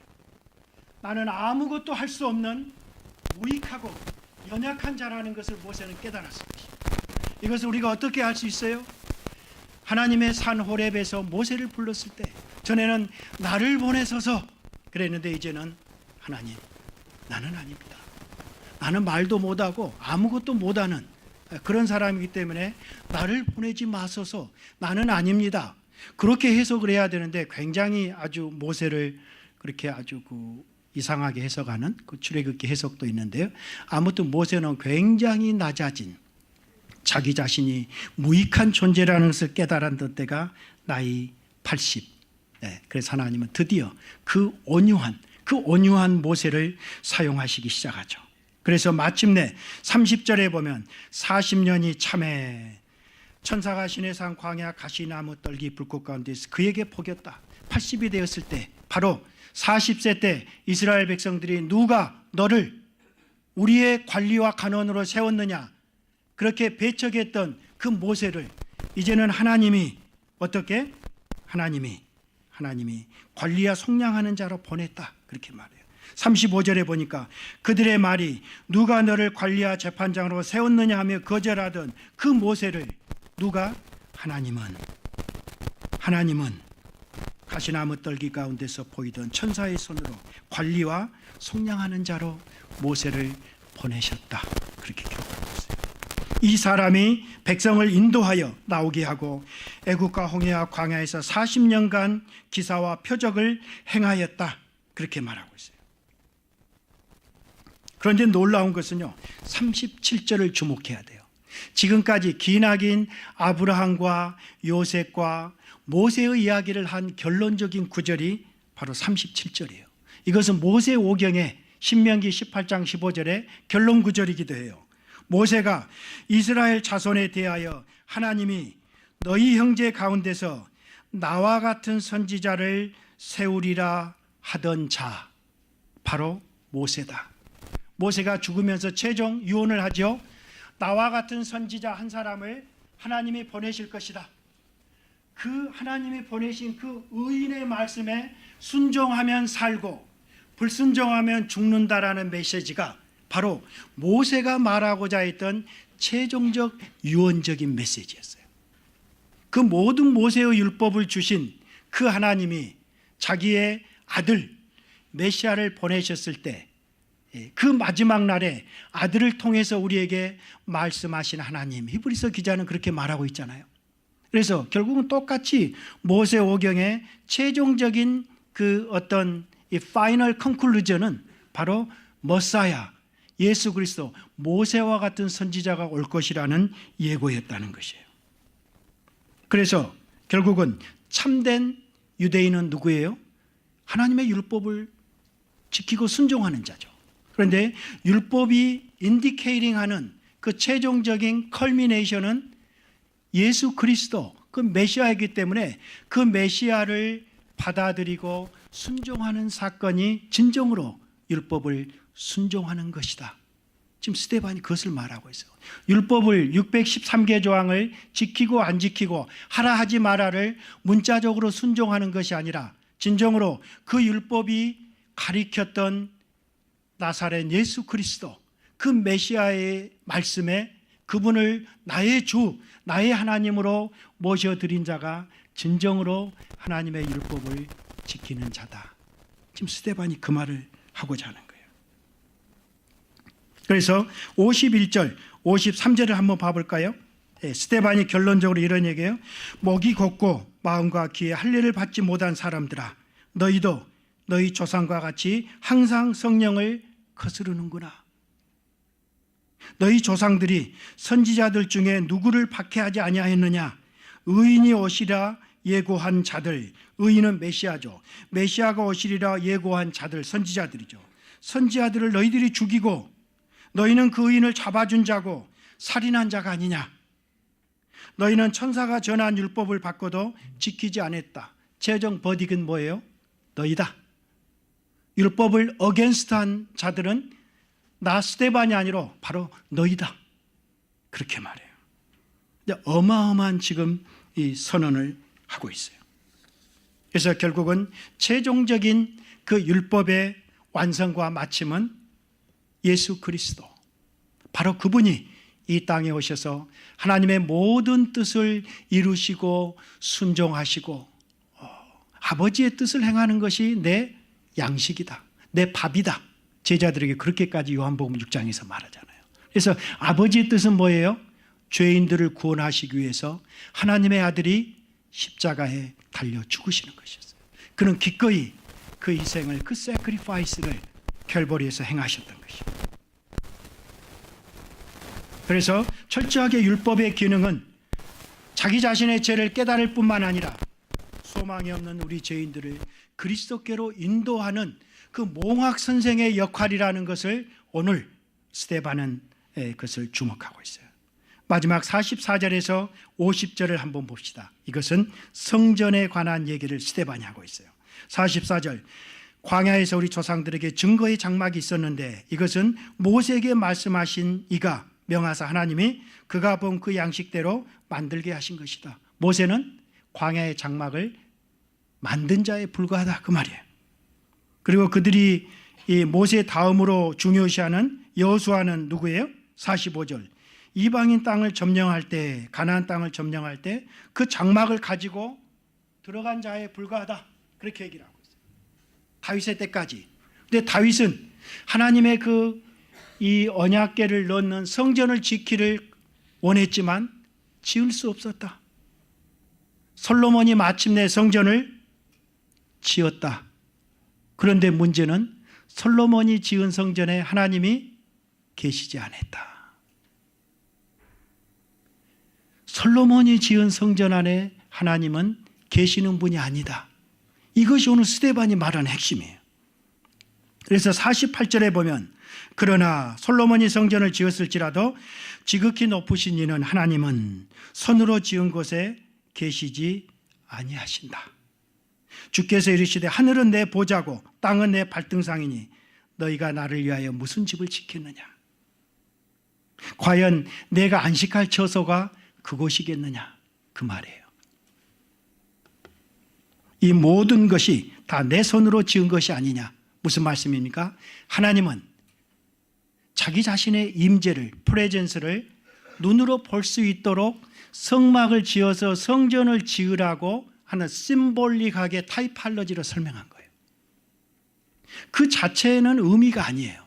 나는 아무것도 할 수 없는 무익하고 연약한 자라는 것을 모세는 깨달았습니다. 이것을 우리가 어떻게 할 수 있어요? 하나님의 산 호렙에서 모세를 불렀을 때 전에는 나를 보내소서 그랬는데 이제는 하나님 나는 아닙니다. 나는 말도 못하고 아무것도 못하는 그런 사람이기 때문에 나를 보내지 마소서 나는 아닙니다. 그렇게 해석을 해야 되는데 굉장히 아주 모세를 그렇게 아주 이상하게 해석하는 그 출애굽기 해석도 있는데요. 아무튼 모세는 굉장히 낮아진 자기 자신이 무익한 존재라는 것을 깨달았던 때가 나이 80. 네, 그래서 하나님은 드디어 그 온유한 모세를 사용하시기 시작하죠. 그래서 마침내 30절에 보면 40년이 참에 천사가 시내산 광야 가시나무 떨기 불꽃 가운데서 그에게 포겼다. 80이 되었을 때 바로 40세 때 이스라엘 백성들이 누가 너를 우리의 관리와 간원으로 세웠느냐 그렇게 배척했던 그 모세를 이제는 하나님이 어떻게? 하나님이 관리와 속량하는 자로 보냈다 그렇게 말해요. 35절에 보니까 그들의 말이 누가 너를 관리와 재판장으로 세웠느냐 하며 거절하던 그 모세를 누가? 하나님은 가시나무 떨기 가운데서 보이던 천사의 손으로 관리와 속량하는 자로 모세를 보내셨다. 그렇게 기록하고 있어요. 이 사람이 백성을 인도하여 나오게 하고 애국과 홍해와 광야에서 40년간 기사와 표적을 행하였다. 그렇게 말하고 있어요. 그런데 놀라운 것은요, 37절을 주목해야 돼요. 지금까지 기나긴 아브라함과 요셉과 모세의 이야기를 한 결론적인 구절이 바로 37절이에요. 이것은 모세 오경의 신명기 18장 15절의 결론 구절이기도 해요. 모세가 이스라엘 자손에 대하여 하나님이 너희 형제 가운데서 나와 같은 선지자를 세우리라 하던 자, 바로 모세다. 모세가 죽으면서 최종 유언을 하죠. 나와 같은 선지자 한 사람을 하나님이 보내실 것이다. 그 하나님이 보내신 그 의인의 말씀에 순종하면 살고 불순종하면 죽는다라는 메시지가 바로 모세가 말하고자 했던 최종적 유언적인 메시지였어요. 그 모든 모세의 율법을 주신 그 하나님이 자기의 아들 메시아를 보내셨을 때 그 마지막 날에 아들을 통해서 우리에게 말씀하신 하나님, 히브리서 기자는 그렇게 말하고 있잖아요. 그래서 결국은 똑같이 모세 오경의 최종적인 그 어떤 이 파이널 컨클루전은 바로 머사야, 예수 그리스도, 모세와 같은 선지자가 올 것이라는 예고였다는 것이에요. 그래서 결국은 참된 유대인은 누구예요? 하나님의 율법을 지키고 순종하는 자죠. 그런데 율법이 인디케이팅하는 그 최종적인 컬미네이션은 예수 그리스도, 그 메시아이기 때문에 그 메시아를 받아들이고 순종하는 사건이 진정으로 율법을 순종하는 것이다. 지금 스데반이 그것을 말하고 있어요. 율법을 613개 조항을 지키고 안 지키고 하라 하지 마라를 문자적으로 순종하는 것이 아니라 진정으로 그 율법이 가리켰던 나사렛 예수 그리스도, 그 메시아의 말씀에 그분을 나의 주, 나의 하나님으로 모셔드린 자가 진정으로 하나님의 율법을 지키는 자다. 지금 스데반이 그 말을 하고자 하는 거예요. 그래서 51절, 53절을 한번 봐볼까요? 스데반이 결론적으로 이런 얘기예요. 목이 곱고 마음과 귀에 할례를 받지 못한 사람들아, 너희도 너희 조상과 같이 항상 성령을 거스르는구나. 너희 조상들이 선지자들 중에 누구를 박해하지 아니하였느냐? 의인이 오시리라 예고한 자들, 의인은 메시아죠. 메시아가 오시리라 예고한 자들, 선지자들이죠. 선지자들을 너희들이 죽이고 너희는 그 의인을 잡아준 자고 살인한 자가 아니냐? 너희는 천사가 전한 율법을 받고도 지키지 않았다. 최종 버딕은 뭐예요? 너희다. 율법을 어게인스트한 자들은 나 스데반이 아니라 바로 너희다. 그렇게 말해요. 어마어마한 지금 이 선언을 하고 있어요. 그래서 결국은 최종적인 그 율법의 완성과 마침은 예수 그리스도, 바로 그분이 이 땅에 오셔서 하나님의 모든 뜻을 이루시고 순종하시고 아버지의 뜻을 행하는 것이 내 양식이다, 내 밥이다. 제자들에게 그렇게까지 요한복음 6장에서 말하잖아요. 그래서 아버지의 뜻은 뭐예요? 죄인들을 구원하시기 위해서 하나님의 아들이 십자가에 달려 죽으시는 것이었어요. 그는 기꺼이 그 희생을, 그 세크리파이스를 캘버리에서 행하셨던 것입니다. 그래서 철저하게 율법의 기능은 자기 자신의 죄를 깨달을 뿐만 아니라 소망이 없는 우리 죄인들을 그리스도께로 인도하는 그 몽학 선생의 역할이라는 것을 오늘 스데반은 그것을 주목하고 있어요. 마지막 44절에서 50절을 한번 봅시다. 이것은 성전에 관한 얘기를 스데반이 하고 있어요. 44절, 광야에서 우리 조상들에게 증거의 장막이 있었는데 이것은 모세에게 말씀하신 이가 명하사 하나님이 그가 본 그 양식대로 만들게 하신 것이다. 모세는 광야의 장막을 만든 자에 불과하다, 그 말이에요. 그리고 그들이 이 모세 다음으로 중요시하는 여호수아는 누구예요? 45절, 이방인 땅을 점령할 때, 가나안 땅을 점령할 때 그 장막을 가지고 들어간 자에 불과하다. 그렇게 얘기를 하고 있어요. 다윗의 때까지. 근데 다윗은 하나님의 이 언약궤를 넣는 성전을 짓기를 원했지만 지을 수 없었다. 솔로몬이 마침내 성전을 지었다. 그런데 문제는 솔로몬이 지은 성전에 하나님이 계시지 않았다. 솔로몬이 지은 성전 안에 하나님은 계시는 분이 아니다. 이것이 오늘 스데반이 말하는 핵심이에요. 그래서 48절에 보면 그러나 솔로몬이 성전을 지었을지라도 지극히 높으신 이는 하나님은 손으로 지은 곳에 계시지 아니하신다. 주께서 이르시되 하늘은 내 보좌고 땅은 내 발등상이니 너희가 나를 위하여 무슨 집을 짓겠느냐. 과연 내가 안식할 처소가 그곳이겠느냐, 그 말이에요. 이 모든 것이 다 내 손으로 지은 것이 아니냐. 무슨 말씀입니까? 하나님은 자기 자신의 임재를, 프레젠스를 눈으로 볼 수 있도록 성막을 지어서 성전을 지으라고 하는 심볼릭하게 타이팔러지로 설명한 거예요. 그 자체에는 의미가 아니에요.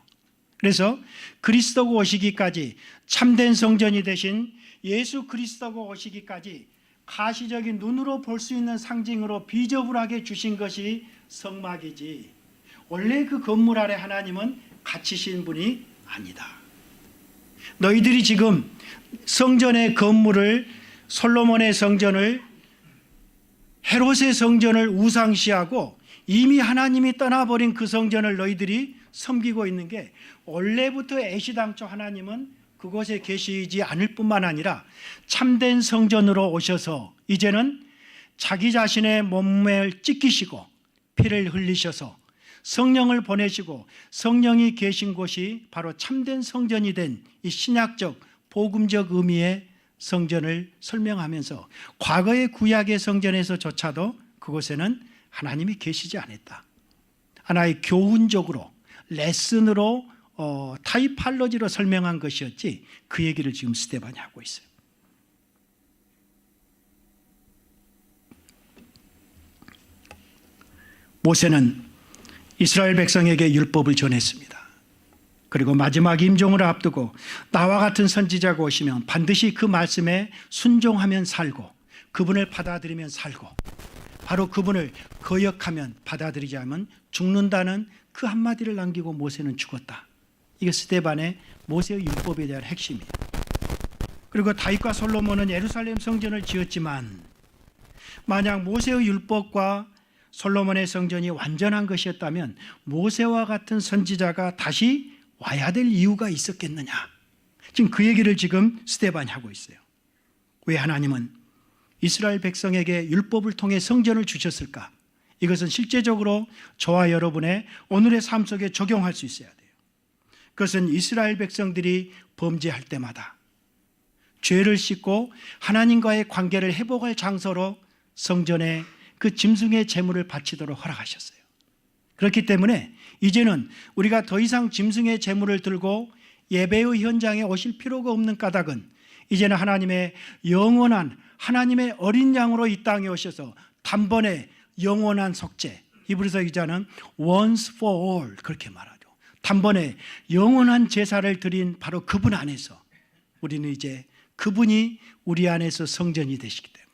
그래서 그리스도가 오시기까지 참된 성전이 되신 예수 그리스도가 오시기까지 가시적인 눈으로 볼 수 있는 상징으로 비저불하게 주신 것이 성막이지, 원래 그 건물 아래 하나님은 갇히신 분이 아니다. 너희들이 지금 성전의 건물을, 솔로몬의 성전을, 헤롯의 성전을 우상시하고 이미 하나님이 떠나버린 그 성전을 너희들이 섬기고 있는 게, 원래부터 애시당초 하나님은 그곳에 계시지 않을 뿐만 아니라 참된 성전으로 오셔서 이제는 자기 자신의 몸을 찢기시고 피를 흘리셔서 성령을 보내시고 성령이 계신 곳이 바로 참된 성전이 된 이 신약적 복음적 의미의 성전을 설명하면서 과거의 구약의 성전에서조차도 그곳에는 하나님이 계시지 않았다. 하나의 교훈적으로, 레슨으로, 타이팔로지로 설명한 것이었지, 그 얘기를 지금 스데반이 하고 있어요. 모세는 이스라엘 백성에게 율법을 전했습니다. 그리고 마지막 임종을 앞두고 나와 같은 선지자가 오시면 반드시 그 말씀에 순종하면 살고, 그분을 받아들이면 살고, 바로 그분을 거역하면, 받아들이지 않으면 죽는다는 그 한마디를 남기고 모세는 죽었다. 이게 스데반의 모세의 율법에 대한 핵심이에요. 그리고 다윗과 솔로몬은 예루살렘 성전을 지었지만, 만약 모세의 율법과 솔로몬의 성전이 완전한 것이었다면 모세와 같은 선지자가 다시 와야 될 이유가 있었겠느냐. 지금 그 얘기를 지금 스데반이 하고 있어요. 왜 하나님은 이스라엘 백성에게 율법을 통해 성전을 주셨을까? 이것은 실제적으로 저와 여러분의 오늘의 삶 속에 적용할 수 있어야 돼요. 그것은 이스라엘 백성들이 범죄할 때마다 죄를 씻고 하나님과의 관계를 회복할 장소로 성전에 그 짐승의 제물을 바치도록 허락하셨어요. 그렇기 때문에 이제는 우리가 더 이상 짐승의 제물을 들고 예배의 현장에 오실 필요가 없는 까닭은, 이제는 하나님의 영원한, 하나님의 어린 양으로 이 땅에 오셔서 단번에 영원한 속죄, 히브리서 기자는 once for all 그렇게 말하죠. 단번에 영원한 제사를 드린 바로 그분 안에서 우리는 이제 그분이 우리 안에서 성전이 되시기 때문에,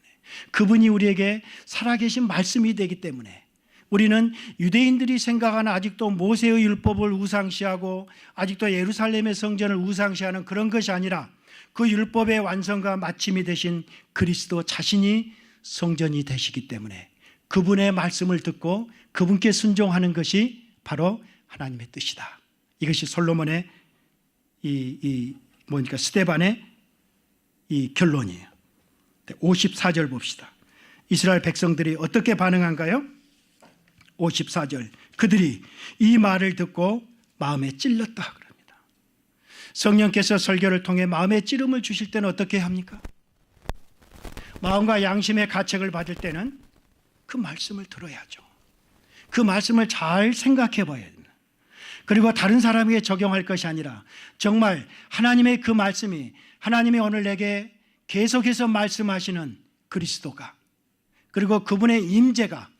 그분이 우리에게 살아계신 말씀이 되기 때문에, 우리는 유대인들이 생각하는 아직도 모세의 율법을 우상시하고 아직도 예루살렘의 성전을 우상시하는 그런 것이 아니라, 그 율법의 완성과 마침이 되신 그리스도 자신이 성전이 되시기 때문에 그분의 말씀을 듣고 그분께 순종하는 것이 바로 하나님의 뜻이다. 이것이 솔로몬의 스데반의 이 결론이에요. 54절 봅시다. 이스라엘 백성들이 어떻게 반응한가요? 54절, 그들이 이 말을 듣고 마음에 찔렸다 그럽니다. 성령께서 설교를 통해 마음에 찌름을 주실 때는 어떻게 합니까? 마음과 양심의 가책을 받을 때는 그 말씀을 들어야죠. 그 말씀을 잘 생각해 봐야 됩니다. 그리고 다른 사람에게 적용할 것이 아니라 정말 하나님의 그 말씀이, 하나님이 오늘 내게 계속해서 말씀하시는 그리스도가, 그리고 그분의 임재가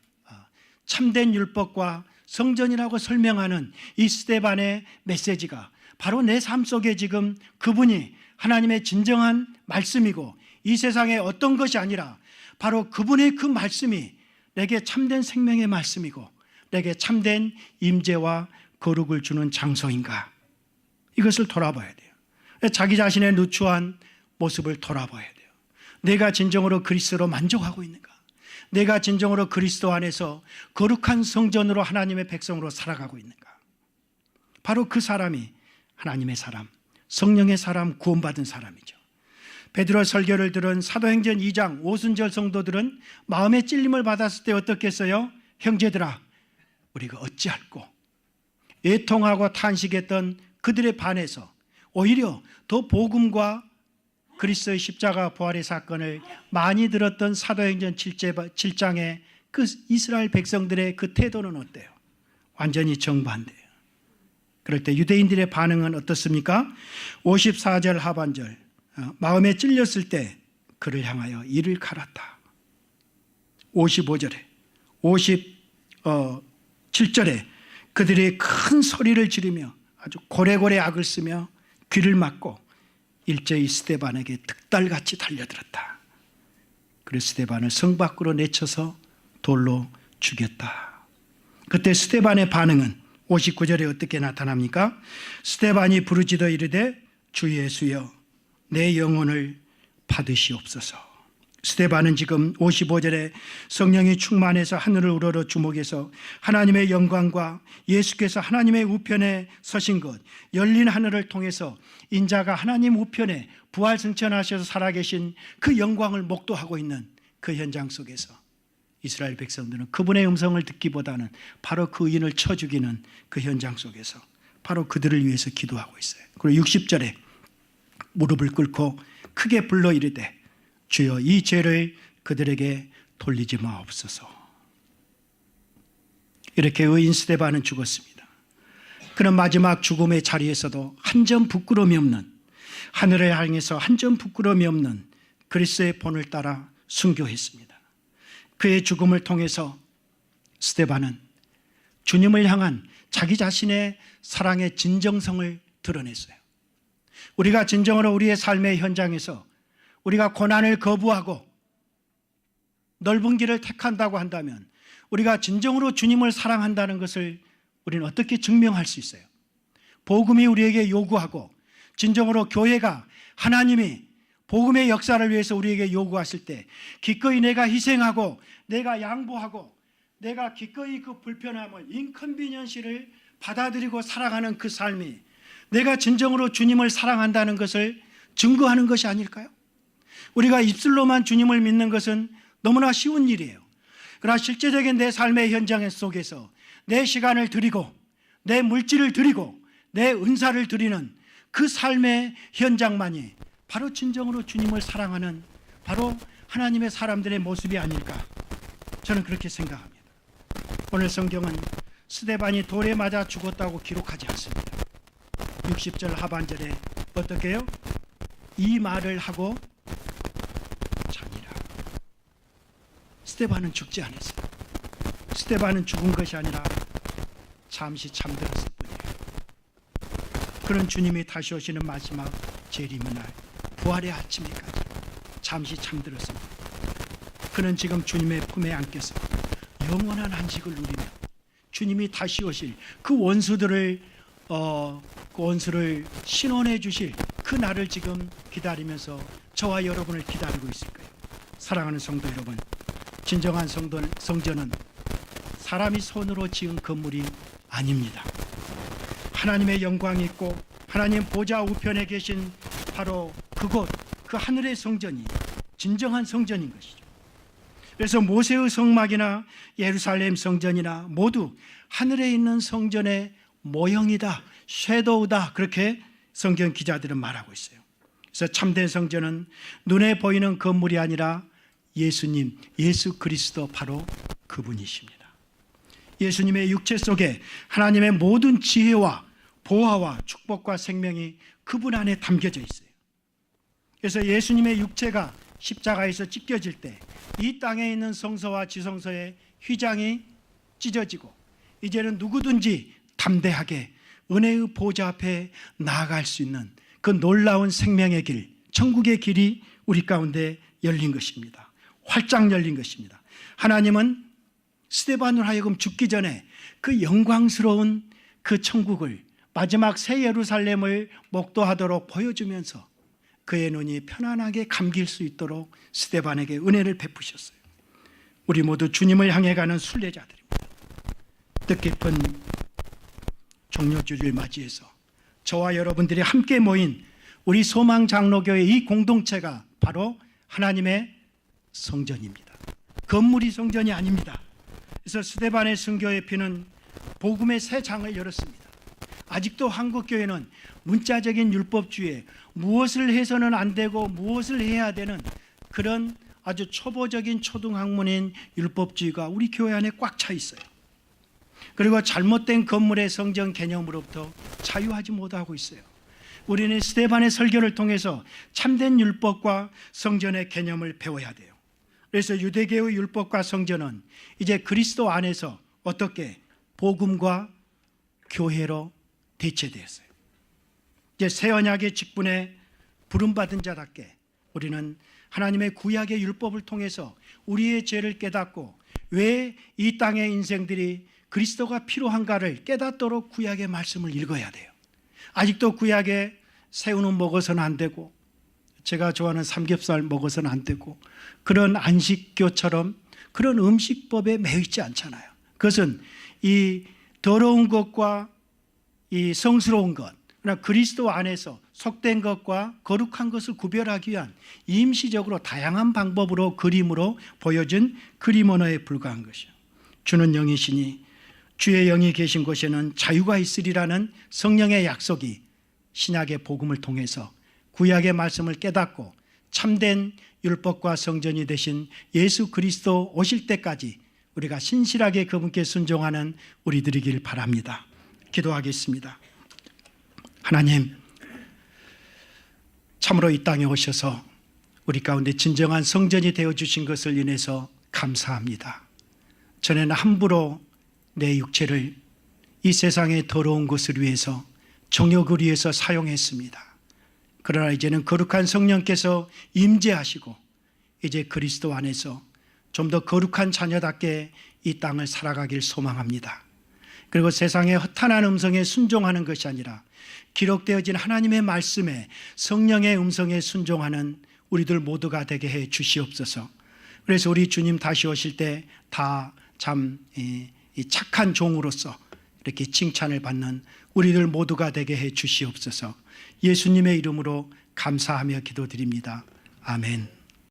참된 율법과 성전이라고 설명하는 이 스데반의 메시지가 바로 내 삶 속에 지금 그분이 하나님의 진정한 말씀이고 이 세상에 어떤 것이 아니라 바로 그분의 그 말씀이 내게 참된 생명의 말씀이고 내게 참된 임재와 거룩을 주는 장소인가, 이것을 돌아봐야 돼요. 자기 자신의 누추한 모습을 돌아봐야 돼요. 내가 진정으로 그리스도로 만족하고 있는가, 내가 진정으로 그리스도 안에서 거룩한 성전으로 하나님의 백성으로 살아가고 있는가. 바로 그 사람이 하나님의 사람, 성령의 사람, 구원받은 사람이죠. 베드로 설교를 들은 사도행전 2장 오순절 성도들은 마음의 찔림을 받았을 때 어떻게 했어요? 형제들아, 우리가 어찌할꼬? 애통하고 탄식했던 그들에 반해서 오히려 더 복음과 그리스도의 십자가 부활의 사건을 많이 들었던 사도행전 7장의 그 이스라엘 백성들의 그 태도는 어때요? 완전히 정반대예요. 그럴 때 유대인들의 반응은 어떻습니까? 54절 하반절, 마음에 찔렸을 때 그를 향하여 이를 갈았다. 55절에 57절에 그들이 큰 소리를 지르며 아주 고래고래 악을 쓰며 귀를 막고 일제히 스데반에게 득달같이 달려들었다. 그래서 스데반을 성 밖으로 내쳐서 돌로 죽였다. 그때 스데반의 반응은 59절에 어떻게 나타납니까? 스데반이 부르짖어 이르되 주 예수여 내 영혼을 받으시옵소서. 스데반은 지금 55절에 성령이 충만해서 하늘을 우러러 주목해서 하나님의 영광과 예수께서 하나님의 우편에 서신 것, 열린 하늘을 통해서 인자가 하나님 우편에 부활승천하셔서 살아계신 그 영광을 목도하고 있는 그 현장 속에서 이스라엘 백성들은 그분의 음성을 듣기보다는 바로 그 의인을 쳐 죽이는 그 현장 속에서 바로 그들을 위해서 기도하고 있어요. 그리고 60절에 무릎을 꿇고 크게 불러 이르되 주여 이 죄를 그들에게 돌리지 마옵소서. 이렇게 의인 스데반은 죽었습니다. 그는 마지막 죽음의 자리에서도 한 점 부끄러움이 없는, 하늘을 향해서 한 점 부끄러움이 없는 그리스도의 본을 따라 순교했습니다. 그의 죽음을 통해서 스데반은 주님을 향한 자기 자신의 사랑의 진정성을 드러냈어요. 우리가 진정으로 우리의 삶의 현장에서 우리가 고난을 거부하고 넓은 길을 택한다고 한다면 우리가 진정으로 주님을 사랑한다는 것을 우리는 어떻게 증명할 수 있어요? 복음이 우리에게 요구하고 진정으로 교회가 하나님이 복음의 역사를 위해서 우리에게 요구하실 때 기꺼이 내가 희생하고 내가 양보하고 내가 기꺼이 그 불편함을 인컨비니언시를 받아들이고 살아가는 그 삶이 내가 진정으로 주님을 사랑한다는 것을 증거하는 것이 아닐까요? 우리가 입술로만 주님을 믿는 것은 너무나 쉬운 일이에요. 그러나 실제적인 내 삶의 현장 속에서 내 시간을 드리고 내 물질을 드리고 내 은사를 드리는 그 삶의 현장만이 바로 진정으로 주님을 사랑하는 바로 하나님의 사람들의 모습이 아닐까, 저는 그렇게 생각합니다. 오늘 성경은 스데반이 돌에 맞아 죽었다고 기록하지 않습니다. 60절 하반절에 어떻게 해요? 이 말을 하고 자니라. 스데반은 죽지 않았어요. 스데반은 죽은 것이 아니라 잠시 잠들었을 뿐이에요. 그런 주님이 다시 오시는 마지막 재림의 날 부활의 아침에까지 잠시 잠들었습니다. 그는 지금 주님의 품에 안겨서 영원한 안식을 누리며 주님이 다시 오실 그 원수들을 그 원수를 신원해 주실 그 날을 지금 기다리면서 저와 여러분을 기다리고 있을 거예요. 사랑하는 성도 여러분, 진정한 성전은 사람이 손으로 지은 건물이 아닙니다. 하나님의 영광이 있고 하나님 보좌 우편에 계신 바로 그곳, 그 하늘의 성전이 진정한 성전인 것이죠. 그래서 모세의 성막이나 예루살렘 성전이나 모두 하늘에 있는 성전의 모형이다, 섀도우다, 그렇게 성경 기자들은 말하고 있어요. 그래서 참된 성전은 눈에 보이는 건물이 아니라 예수님, 예수 그리스도 바로 그분이십니다. 예수님의 육체 속에 하나님의 모든 지혜와 보화와 축복과 생명이 그분 안에 담겨져 있어요. 그래서 예수님의 육체가 십자가에서 찢겨질 때 이 땅에 있는 성소와 지성소의 휘장이 찢어지고 이제는 누구든지 담대하게 은혜의 보좌 앞에 나아갈 수 있는 그 놀라운 생명의 길, 천국의 길이 우리 가운데 열린 것입니다. 활짝 열린 것입니다. 하나님은 스데반으로 하여금 죽기 전에 그 영광스러운 그 천국을, 마지막 새 예루살렘을 목도하도록 보여주면서 그의 눈이 편안하게 감길 수 있도록 스데반에게 은혜를 베푸셨어요. 우리 모두 주님을 향해 가는 순례자들입니다. 뜻깊은 종료주일을 맞이해서 저와 여러분들이 함께 모인 우리 소망장로교회 이 공동체가 바로 하나님의 성전입니다. 건물이 성전이 아닙니다. 그래서 스데반의 순교의 피는 복음의 새 장을 열었습니다. 아직도 한국교회는 문자적인 율법주의에 무엇을 해서는 안 되고 무엇을 해야 되는 그런 아주 초보적인 초등학문인 율법주의가 우리 교회 안에 꽉 차 있어요. 그리고 잘못된 건물의 성전 개념으로부터 자유하지 못하고 있어요. 우리는 스데반의 설교를 통해서 참된 율법과 성전의 개념을 배워야 돼요. 그래서 유대교의 율법과 성전은 이제 그리스도 안에서 어떻게 복음과 교회로 대체되었어요. 이제 새 언약의 직분에 부름받은 자답게 우리는 하나님의 구약의 율법을 통해서 우리의 죄를 깨닫고 왜 이 땅의 인생들이 그리스도가 필요한가를 깨닫도록 구약의 말씀을 읽어야 돼요. 아직도 구약에 새우는 먹어서는 안 되고 제가 좋아하는 삼겹살 먹어서는 안 되고 그런 안식교처럼 그런 음식법에 매여 있지 않잖아요. 그것은 이 더러운 것과 이 성스러운 것, 그러나 그리스도 안에서 속된 것과 거룩한 것을 구별하기 위한 임시적으로 다양한 방법으로 그림으로 보여준 그림 언어에 불과한 것이요. 주는 영이시니 주의 영이 계신 곳에는 자유가 있으리라는 성령의 약속이 신약의 복음을 통해서 구약의 말씀을 깨닫고 참된 율법과 성전이 되신 예수 그리스도 오실 때까지 우리가 신실하게 그분께 순종하는 우리들이길 바랍니다. 기도하겠습니다. 하나님, 참으로 이 땅에 오셔서 우리 가운데 진정한 성전이 되어주신 것을 인해서 감사합니다. 전에는 함부로 내 육체를 이 세상의 더러운 것을 위해서 정욕을 위해서 사용했습니다. 그러나 이제는 거룩한 성령께서 임재하시고 이제 그리스도 안에서 좀 더 거룩한 자녀답게 이 땅을 살아가길 소망합니다. 그리고 세상의 허탄한 음성에 순종하는 것이 아니라 기록되어진 하나님의 말씀에 성령의 음성에 순종하는 우리들 모두가 되게 해 주시옵소서. 그래서 우리 주님 다시 오실 때 다 참 착한 종으로서 이렇게 칭찬을 받는 우리들 모두가 되게 해 주시옵소서. 예수님의 이름으로 감사하며 기도드립니다. 아멘.